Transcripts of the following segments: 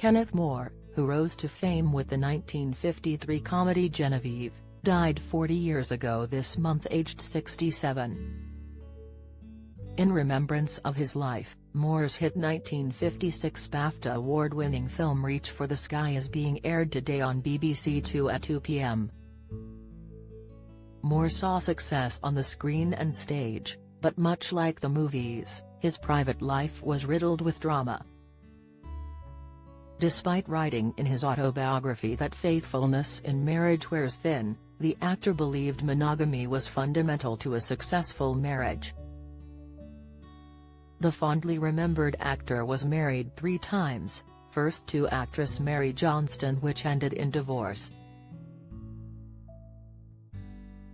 Kenneth More, who rose to fame with the 1953 comedy Genevieve, died 40 years ago this month aged 67. In remembrance of his life, Moore's hit 1956 BAFTA award-winning film Reach for the Sky is being aired today on BBC Two at 2 p.m. Moore saw success on the screen and stage, but much like the movies, his private life was riddled with drama. Despite writing in his autobiography that faithfulness in marriage wears thin, the actor believed monogamy was fundamental to a successful marriage. The fondly remembered actor was married 3 times, first to actress Mary Johnston, which ended in divorce.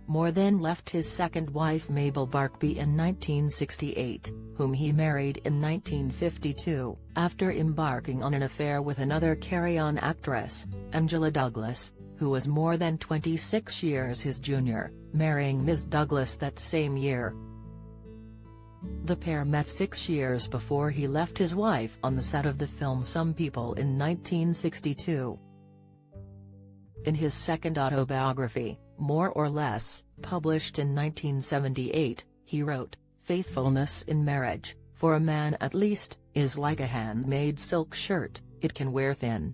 Moore then left his second wife Mabel Barkby in 1968, whom he married in 1952, after embarking on an affair with another Carry-On actress, Angela Douglas, who was more than 26 years his junior, marrying Ms. Douglas that same year. The pair met 6 years before he left his wife on the set of the film Some People in 1962. In his second autobiography, More or Less, published in 1978, he wrote, "Faithfulness in marriage, for a man at least, is like a handmade silk shirt, it can wear thin."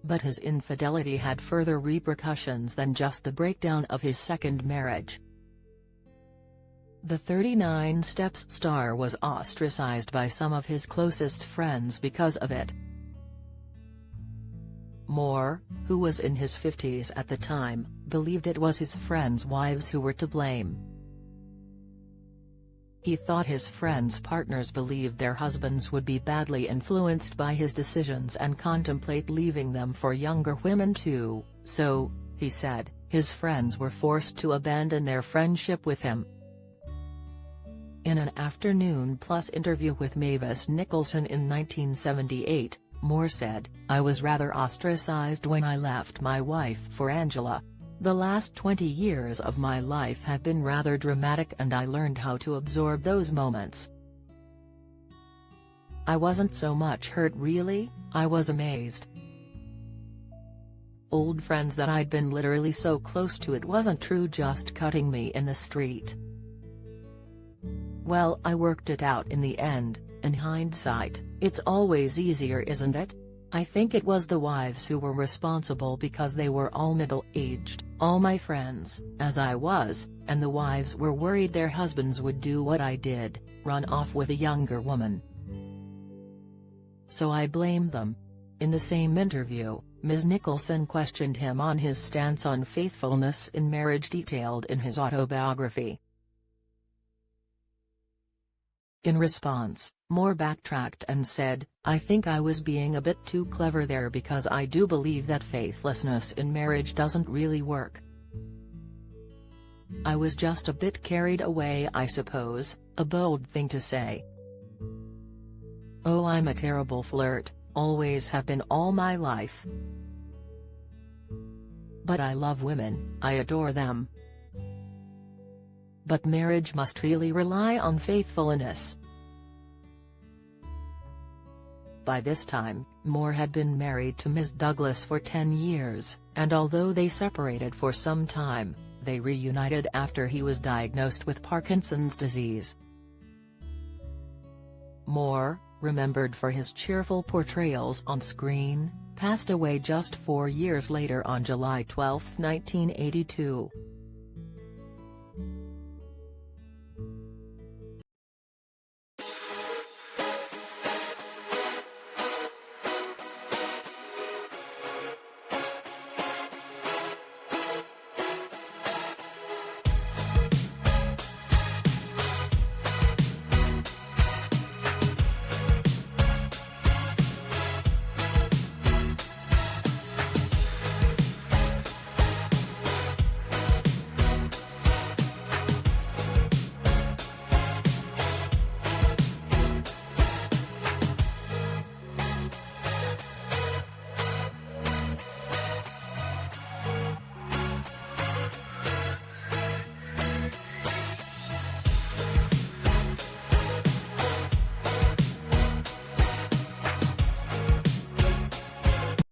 But his infidelity had further repercussions than just the breakdown of his second marriage. The 39 Steps star was ostracized by some of his closest friends because of it. Moore, who was in his 50s at the time, believed it was his friends' wives who were to blame. He thought his friends' partners believed their husbands would be badly influenced by his decisions and contemplate leaving them for younger women too, so, he said, his friends were forced to abandon their friendship with him. In an Afternoon Plus interview with Mavis Nicholson in 1978, Moore said, "I was rather ostracized when I left my wife for Angela. The last 20 years of my life have been rather dramatic and I learned how to absorb those moments. I wasn't so much hurt really, I was amazed. Old friends that I'd been literally so close to, it wasn't true just cutting me in the street. Well, I worked it out in the end. In hindsight, it's always easier, isn't it? I think it was the wives who were responsible because they were all middle-aged, all my friends, as I was, and the wives were worried their husbands would do what I did, run off with a younger woman. So I blamed them." In the same interview, Ms. Nicholson questioned him on his stance on faithfulness in marriage detailed in his autobiography. In response, Moore backtracked and said, "I think I was being a bit too clever there because I do believe that faithlessness in marriage doesn't really work. I was just a bit carried away, I suppose, a bold thing to say. Oh, I'm a terrible flirt, always have been all my life. But I love women, I adore them. But marriage must really rely on faithfulness." By this time, Moore had been married to Ms. Douglas for 10 years, and although they separated for some time, they reunited after he was diagnosed with Parkinson's disease. Moore, remembered for his cheerful portrayals on screen, passed away just 4 years later on July 12, 1982.